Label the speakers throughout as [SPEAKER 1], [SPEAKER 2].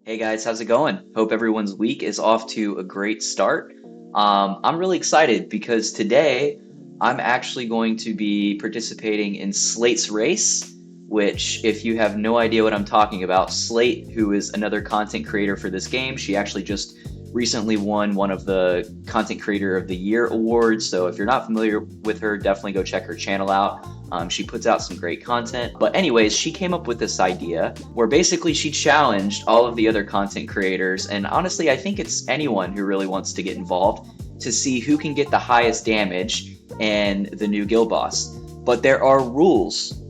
[SPEAKER 1] Hey guys, how's it going? Hope everyone's week is off to a great start. I'm really excited because today I'm actually going to be participating in Slate's race, which, if you have no idea what I'm talking about, Slate, who is another content creator for this game, she actually just recently won one of the Content Creator of the Year awards. So if you're not familiar with her, definitely go check her channel out. She puts out some great content. But anyways, she came up with this idea where basically she challenged all of the other content creators. And honestly, I think it's anyone who really wants to get involved to see who can get the highest damage and the new guild boss. But there are rules.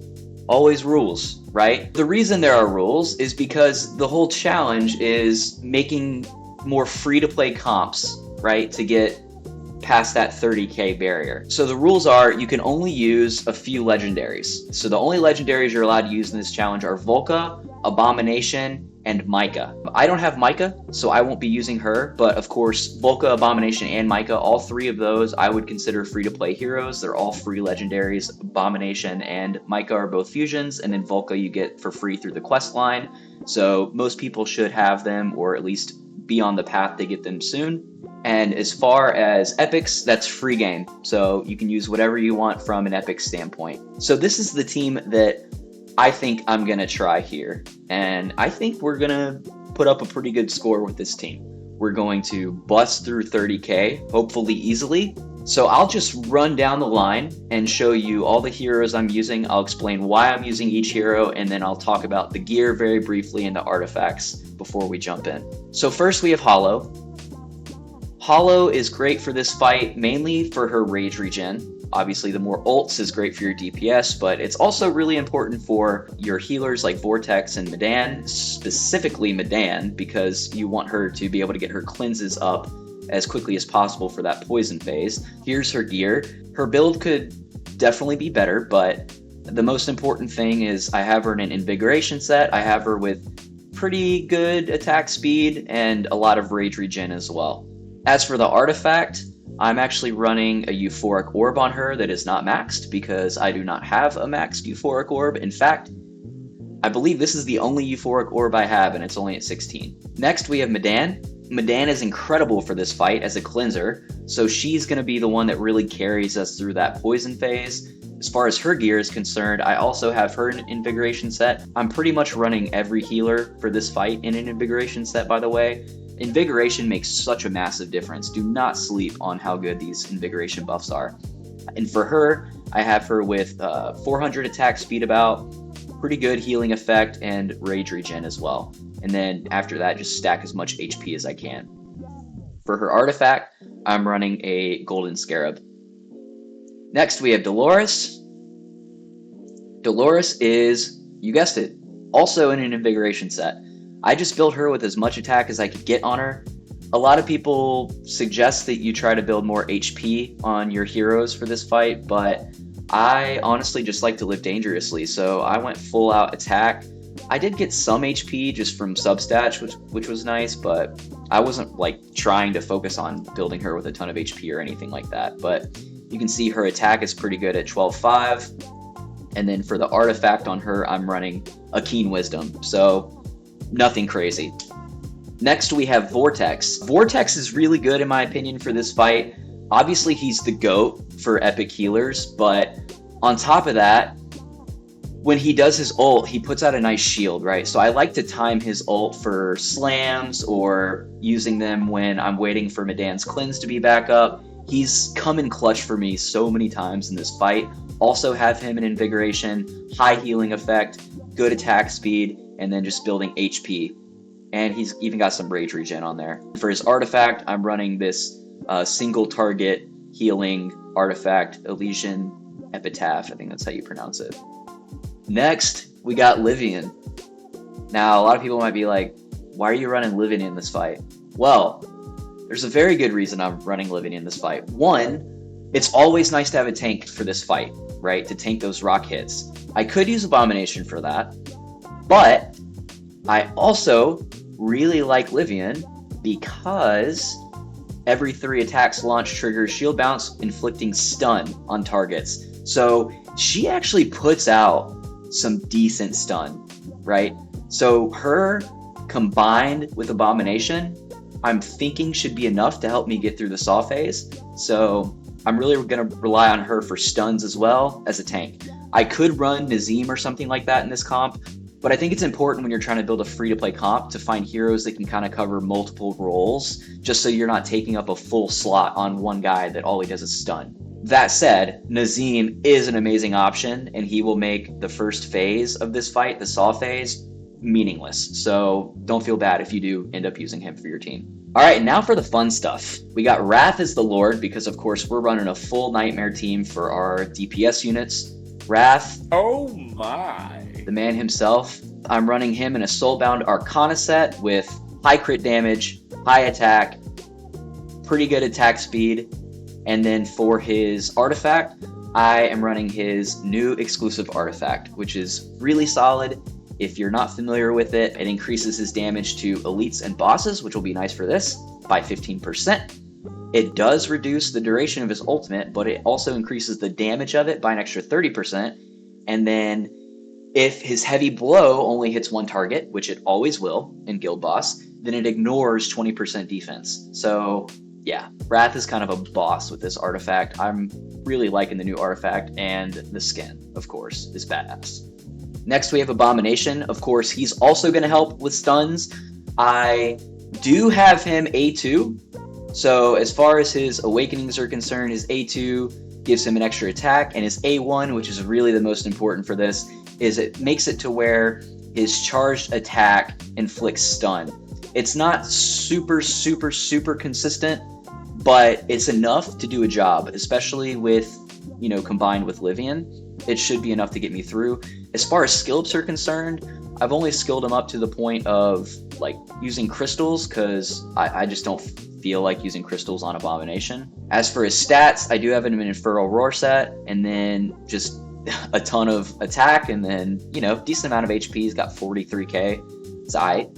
[SPEAKER 1] Always rules, right? The reason there are rules is because the whole challenge is making more free-to-play comps, right, to get past that 30k barrier. So the rules are you can only use a few legendaries. So the only legendaries you're allowed to use in this challenge are Volka, Abomination, and Micah. I don't have Micah, so I won't be using her, but of course Volka, Abomination, and Micah, all three of those I would consider free-to-play heroes. They're all free legendaries. Abomination and Micah are both fusions, and then Volka you get for free through the quest line. So most people should have them, or at least be on the path to get them soon. And as far as epics, that's free game. So you can use whatever you want from an epic standpoint. So this is the team that I think I'm going to try here. And I think we're going to put up a pretty good score with this team. We're going to bust through 30k, hopefully easily. So I'll just run down the line and show you all the heroes I'm using. I'll explain why I'm using each hero, and then I'll talk about the gear very briefly and the artifacts before we jump in. So first we have Hollow. Hollow is great for this fight, mainly for her rage regen. Obviously, the more ults is great for your DPS, but it's also really important for your healers like Vortex and Midan, specifically Midan, because you want her to be able to get her cleanses up as quickly as possible for that poison phase. Here's her gear. Her build could definitely be better, but the most important thing is I have her in an invigoration set. I have her with pretty good attack speed and a lot of rage regen as well. As for the artifact, I'm actually running a euphoric orb on her that is not maxed because I do not have a maxed euphoric orb. In fact, I believe this is the only euphoric orb I have, and it's only at 16. Next, we have Midan. Midan is incredible for this fight as a cleanser, so she's going to be the one that really carries us through that poison phase. As far as her gear is concerned, I also have her in an invigoration set. I'm pretty much running every healer for this fight in an invigoration set, by the way. Invigoration makes such a massive difference. Do not sleep on how good these invigoration buffs are. And for her, I have her with 400 attack speed about, pretty good healing effect, and rage regen as well. And then after that, just stack as much HP as I can. For her artifact, I'm running a golden scarab. Next, we have Dolores. Dolores is, you guessed it, also in an invigoration set. I just built her with as much attack as I could get on her. A lot of people suggest that you try to build more HP on your heroes for this fight, but I honestly just like to live dangerously, so I went full out attack. I did get some HP just from substats, which was nice, but I wasn't like trying to focus on building her with a ton of HP or anything like that. But you can see her attack is pretty good at 12.5, and then for the artifact on her, I'm running a Keen Wisdom, so nothing crazy. Next, we have Vortex. Vortex is really good in my opinion for this fight. Obviously, he's the GOAT for epic healers, but on top of that, when he does his ult, he puts out a nice shield, right? So I like to time his ult for slams or using them when I'm waiting for Midan's cleanse to be back up. He's come in clutch for me so many times in this fight. Also have him in invigoration, high healing effect, good attack speed, and then just building HP. And he's even got some rage regen on there. For his artifact, I'm running this single target healing artifact, Elysian Epitaph. I think that's how you pronounce it. Next, we got Livian. Now, a lot of people might be like, why are you running Livian in this fight? Well, there's a very good reason I'm running Livian in this fight. One, it's always nice to have a tank for this fight, right? To tank those rock hits. I could use Abomination for that, but I also really like Livian because every 3 attacks launch triggers shield bounce, inflicting stun on targets. So she actually puts out some decent stun, right? So her combined with Abomination, I'm thinking should be enough to help me get through the Saw phase. So I'm really going to rely on her for stuns as well as a tank. I could run Nazim or something like that in this comp, but I think it's important when you're trying to build a free-to-play comp to find heroes that can kind of cover multiple roles, just so you're not taking up a full slot on one guy that all he does is stun. That said, Nazim is an amazing option, and he will make the first phase of this fight, the Saw phase, meaningless. So don't feel bad if you do end up using him for your team. All right, now for the fun stuff. We got Wrath as the Lord because, of course, we're running a full Nightmare team for our DPS units. Wrath.
[SPEAKER 2] Oh my.
[SPEAKER 1] The man himself. I'm running him in a Soulbound Arcana set with high crit damage, high attack, pretty good attack speed. And then for his artifact, I am running his new exclusive artifact, which is really solid. If you're not familiar with it, it increases his damage to elites and bosses, which will be nice for this, by 15%. It does reduce the duration of his ultimate, but it also increases the damage of it by an extra 30%. And then if his heavy blow only hits one target, which it always will in Guild Boss, then it ignores 20% defense. So yeah, Wrath is kind of a boss with this artifact. I'm really liking the new artifact, and the skin, of course, is badass. Next, we have Abomination. Of course, he's also going to help with stuns. I do have him A2. So as far as his awakenings are concerned, his A2 gives him an extra attack, and his A1, which is really the most important for this, is it makes it to where his charged attack inflicts stun. It's not super consistent, but it's enough to do a job, especially with, combined with Livian. It should be enough to get me through. As far as skill ups are concerned, I've only skilled him up to the point of using crystals, because I just don't feel like using crystals on Abomination. As for his stats, I do have him in an Infernal Roar set, and then just a ton of attack, and then, decent amount of HP. He's got 43k. It's aight.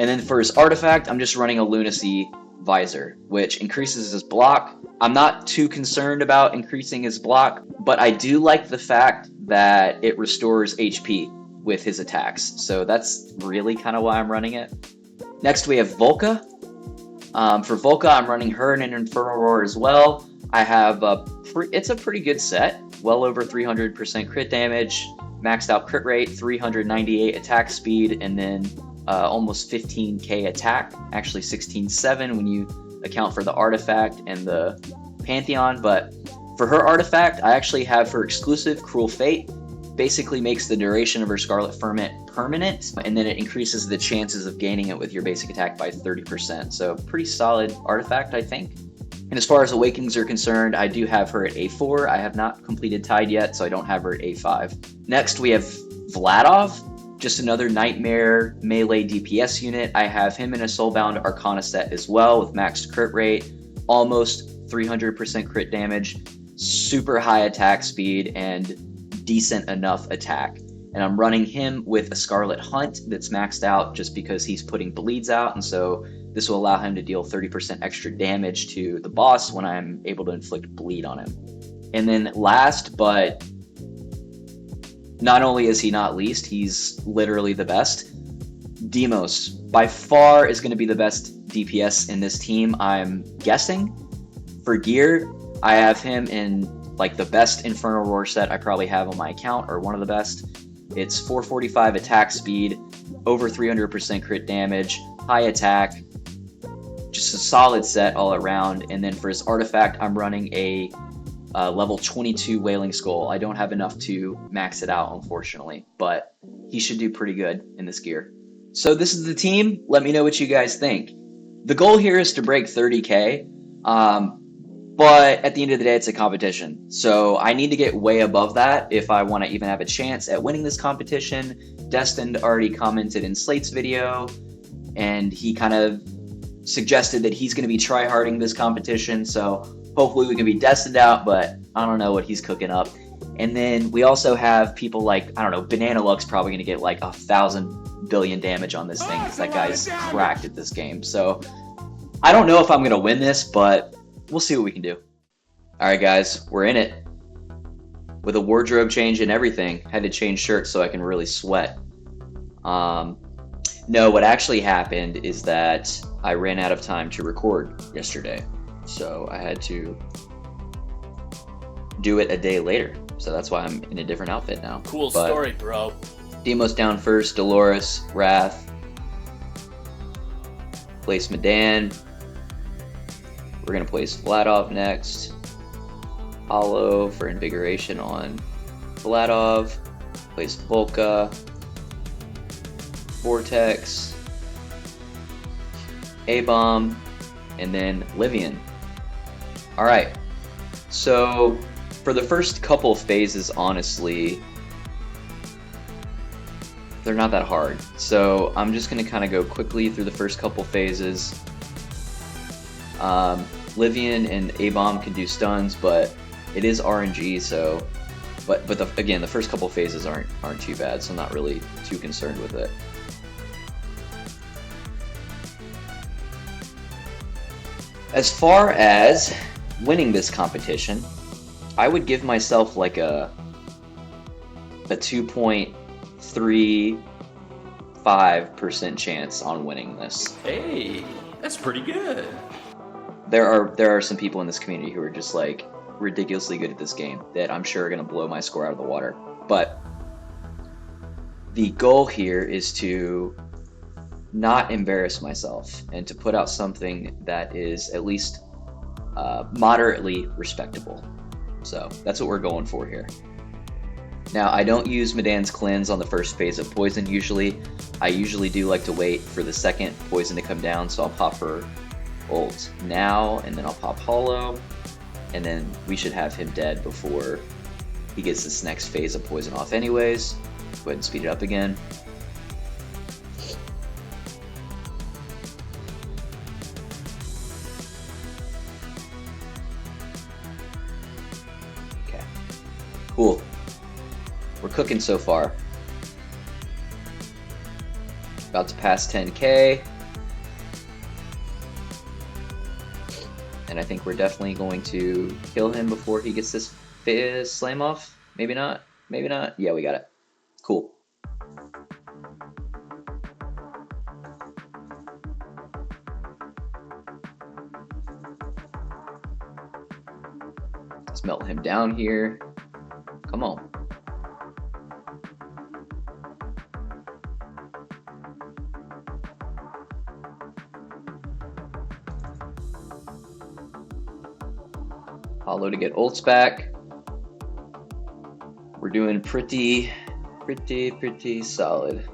[SPEAKER 1] And then for his artifact, I'm just running a Lunacy Visor, which increases his block. I'm not too concerned about increasing his block, but I do like the fact that it restores HP with his attacks. So that's really kind of why I'm running it. Next, we have Volka. For Volka, I'm running her in an Infernal Roar as well. I have it's a pretty good set. Well over 300% crit damage, maxed out crit rate, 398 attack speed, and then almost 15k attack. Actually 16.7 when you account for the artifact and the Pantheon. But for her artifact, I actually have her exclusive Cruel Fate. Basically makes the duration of her Scarlet Ferment permanent, and then it increases the chances of gaining it with your basic attack by 30%. So pretty solid artifact, I think. And as far as awakenings are concerned, I do have her at A4. I have not completed Tide yet, so I don't have her at A5. Next, we have Vladov, just another Nightmare melee DPS unit. I have him in a Soulbound Arcana set as well with maxed crit rate, almost 300% crit damage, super high attack speed, and decent enough attack. And I'm running him with a Scarlet Hunt that's maxed out just because he's putting bleeds out, and so this will allow him to deal 30% extra damage to the boss when I'm able to inflict bleed on him. And then last, but not only is he not least, he's literally the best, Deimos by far is going to be the best DPS in this team, I'm guessing. For gear, I have him in the best Infernal Roar set I probably have on my account, or one of the best. It's 445 attack speed, over 300% crit damage, high attack, just a solid set all around. And then for his artifact, I'm running a level 22 Wailing Skull. I don't have enough to max it out, unfortunately, but he should do pretty good in this gear. So this is the team. Let me know what you guys think. The goal here is to break 30k, but at the end of the day, it's a competition. So I need to get way above that if I want to even have a chance at winning this competition. Destined already commented in Slate's video, and he kind of suggested that he's going to be tryharding this competition. So hopefully we can be Destined out, but I don't know what he's cooking up. And then we also have people like, I don't know, Banana Luck's probably going to get 1,000 billion damage on this thing because that guy's cracked at this game. So I don't know if I'm going to win this, but we'll see what we can do. All right, guys, we're in it. With a wardrobe change and everything. Had to change shirts so I can really sweat. No, what actually happened is that I ran out of time to record yesterday, so I had to do it a day later. So that's why I'm in a different outfit now.
[SPEAKER 2] Cool
[SPEAKER 1] But
[SPEAKER 2] story, bro.
[SPEAKER 1] Deimos down first, Dolores, Wrath, place Midan. We're gonna place Vladov next. Hollow for invigoration on Vladov. Place Volka. Vortex. A-bomb. And then Livian. Alright. So for the first couple phases, honestly, they're not that hard. So I'm just going to kind of go quickly through the first couple phases. Livian and A-bomb can do stuns, but it is RNG, so again, the first couple phases aren't too bad, so I'm not really too concerned with it. As far as winning this competition, I would give myself like a 2.35% chance on winning this.
[SPEAKER 2] Hey, that's pretty good.
[SPEAKER 1] There are some people in this community who are just like ridiculously good at this game that I'm sure are going to blow my score out of the water. But the goal here is to not embarrass myself and to put out something that is at least moderately respectable. So that's what we're going for here. Now, I don't use Midan's cleanse on the first phase of poison usually. I usually do like to wait for the second poison to come down, so I'll pop her ult now, and then I'll pop Hollow, and then we should have him dead before he gets this next phase of poison off anyways. Go ahead and speed it up again. Okay, cool. We're cooking so far. About to pass 10k. And I think we're definitely going to kill him before he gets this slam off. Maybe not. Maybe not. Yeah, we got it. Cool. Let's melt him down here. Come on. Hollow to get ults back. We're doing pretty solid.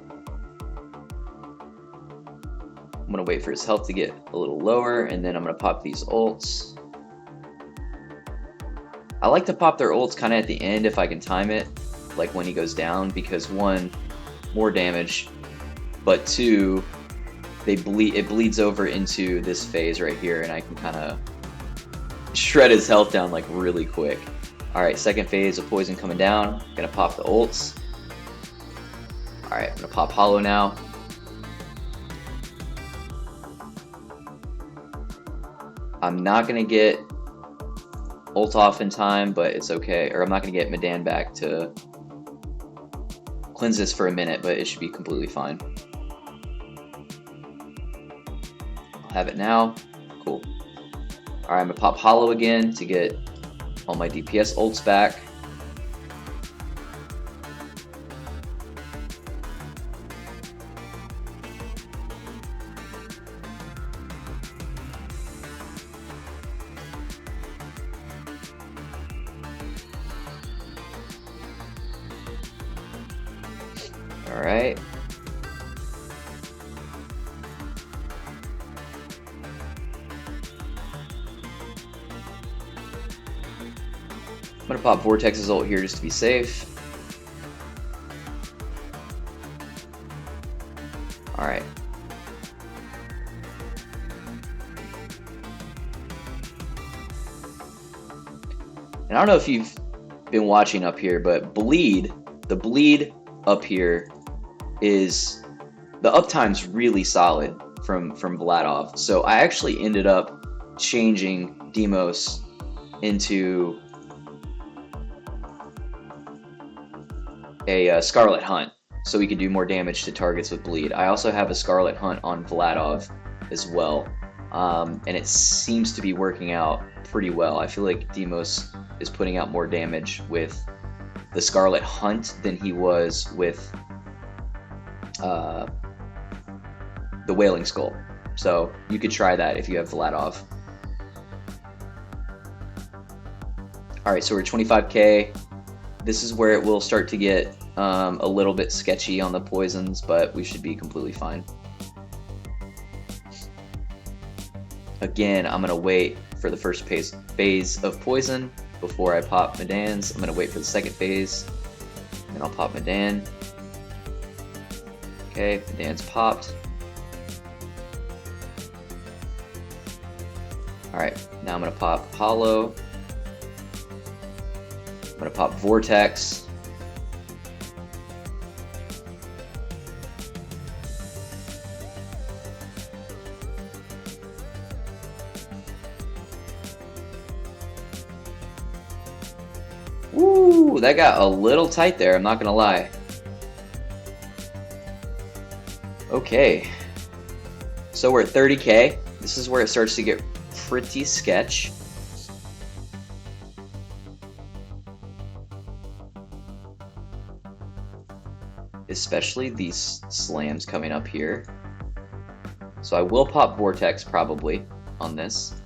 [SPEAKER 1] I'm gonna wait for his health to get a little lower, and then I'm gonna pop these ults. I like to pop their ults kind of at the end if I can time it, like when he goes down, because one, more damage, but two, it bleeds over into this phase right here, and I can kind of shred his health down like really quick. Alright, second phase of poison coming down. Gonna pop the ults. Alright, I'm gonna pop Hollow now. I'm not gonna get ult off in time, but it's okay. Or I'm not gonna get Midan back to cleanse this for a minute, but it should be completely fine. I'll have it now. Cool. Alright, I'm gonna pop Hollow again to get all my DPS ults back. Alright. I'm gonna pop Vortex's ult here just to be safe. Alright. And I don't know if you've been watching up here, but the bleed up here is, the uptime's really solid from Vladov. So I actually ended up changing Deimos into a Scarlet Hunt. so we could do more damage to targets with bleed. I also have a Scarlet Hunt on Vladov as well, and it seems to be working out pretty well. I feel like Deimos is putting out more damage with the Scarlet Hunt than he was with the Wailing Skull. So you could try that if you have Vladov. Alright, so we're 25k. This is where it will start to get a little bit sketchy on the poisons, but we should be completely fine. Again, I'm going to wait for the first phase of poison before I pop Midan's. I'm going to wait for the second phase, and I'll pop Midan. Okay, Midan's popped. Alright, now I'm going to pop Hollow. I'm going to pop Vortex. Woo, that got a little tight there, I'm not going to lie. Okay, so we're at 30k. This is where it starts to get pretty sketch. Especially these slams coming up here. So I will pop Vortex probably on this.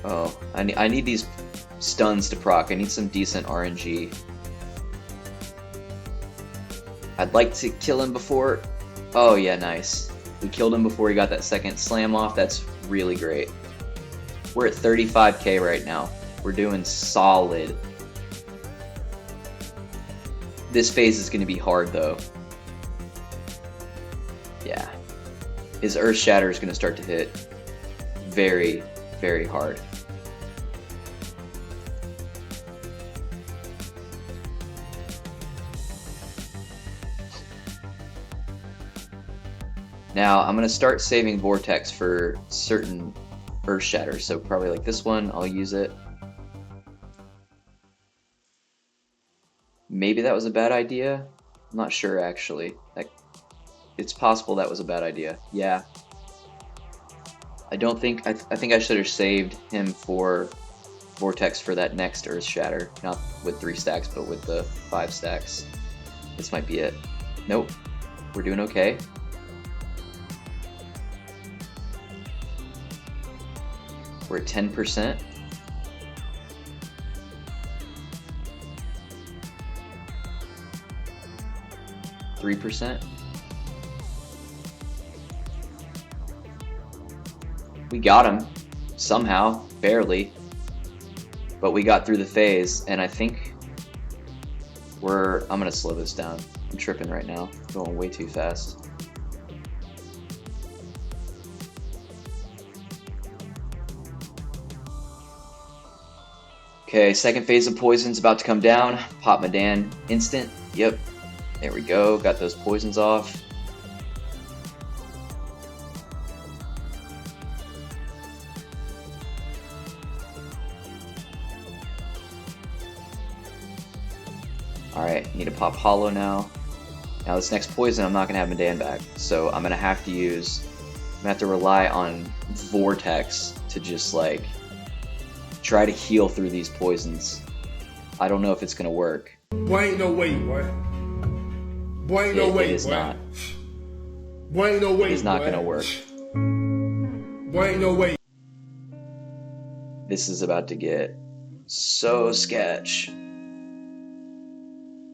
[SPEAKER 1] Oh, I need these stuns to proc. I need some decent RNG. I'd like to kill him before... Oh yeah, nice. We killed him before he got that second slam off. That's really great. We're at 35k right now. We're doing solid. This phase is going to be hard though. Yeah. His Earth Shatter is going to start to hit very, very hard. Now, I'm going to start saving Vortex for certain Earth Shatters, so probably like this one, I'll use it. Maybe that was a bad idea? I'm not sure, actually. It's possible that was a bad idea. Yeah. I don't think... I think I should have saved him for Vortex for that next Earth Shatter. Not with 3 stacks, but with the 5 stacks. This might be it. Nope. We're doing okay. We're at 10%. %. We got him somehow, barely, but we got through the phase, and I think I'm gonna slow this down. I'm tripping right now, going way too fast. Okay, second phase of poison's about to come down. Pop Midan instant. Yep. There we go. Got those poisons off. Alright, need to pop Hollow now. Now this next poison I'm not gonna have Midan back. So I'm gonna have to rely on Vortex to just like try to heal through these poisons. I don't know if it's gonna work.
[SPEAKER 3] Boy, ain't no way, boy. Boy, ain't no way,
[SPEAKER 1] It is
[SPEAKER 3] boy.
[SPEAKER 1] not.
[SPEAKER 3] Boy, ain't no way,
[SPEAKER 1] It is not
[SPEAKER 3] boy.
[SPEAKER 1] gonna work.
[SPEAKER 3] Boy, ain't no way.
[SPEAKER 1] This is about to get so sketch.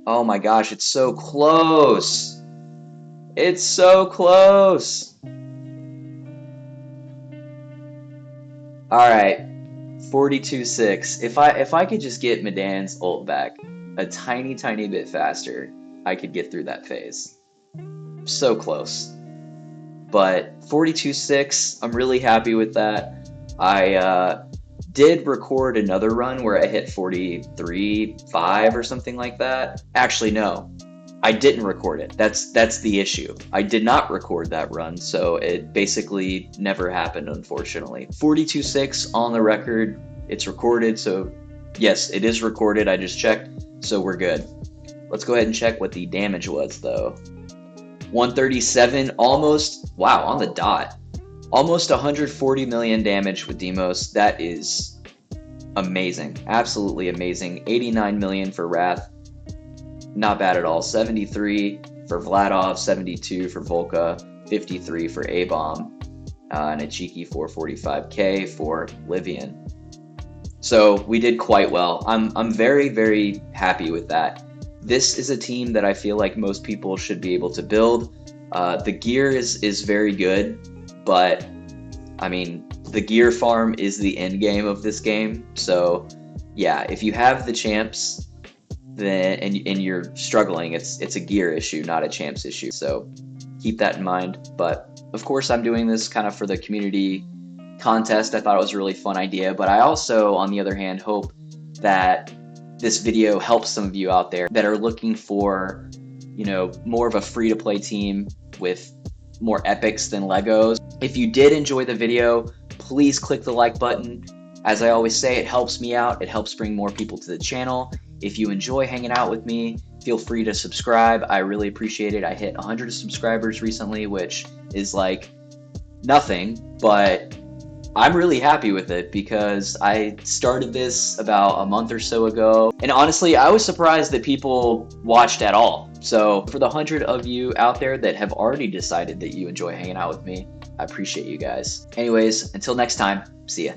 [SPEAKER 1] Oh my gosh, it's so close. It's so close. Alright. 42.6. If I could just get Midan's ult back a tiny bit faster, I could get through that phase. So close. But 42.6, I'm really happy with that. I did record another run where I hit 43.5 or something like that. Actually, no. I didn't record it. That's the issue. I did not record that run, so it basically never happened, unfortunately. 42.6 on the record. It's recorded, so yes, it is recorded. I just checked, so we're good. Let's go ahead and check what the damage was, though. 137, almost, wow, on the dot. Almost 140 million damage with Deimos. That is amazing. Absolutely amazing. 89 million for Wrath. Not bad at all. 73 for Vladov, 72 for Volka, 53 for A-Bomb, and a cheeky 445k for Livian. So we did quite well. I'm very, very happy with that. This is a team that I feel like most people should be able to build. The gear is very good, but I mean, the gear farm is the end game of this game. So yeah, if you have the champs, then and you're struggling, it's a gear issue, not a champs issue. So keep that in mind. But of course, I'm doing this kind of for the community contest. I thought it was a really fun idea, but I also, on the other hand, hope that this video helps some of you out there that are looking for, you know, more of a free-to-play team with more epics than Legos. If you did enjoy the video, please click the like button. As I always say, it helps me out. It helps bring more people to the channel. If you enjoy hanging out with me, feel free to subscribe. I really appreciate it. I hit 100 subscribers recently, which is like nothing, but I'm really happy with it because I started this about a month or so ago. And honestly, I was surprised that people watched at all. So for the 100 of you out there that have already decided that you enjoy hanging out with me, I appreciate you guys. Anyways, until next time, see ya.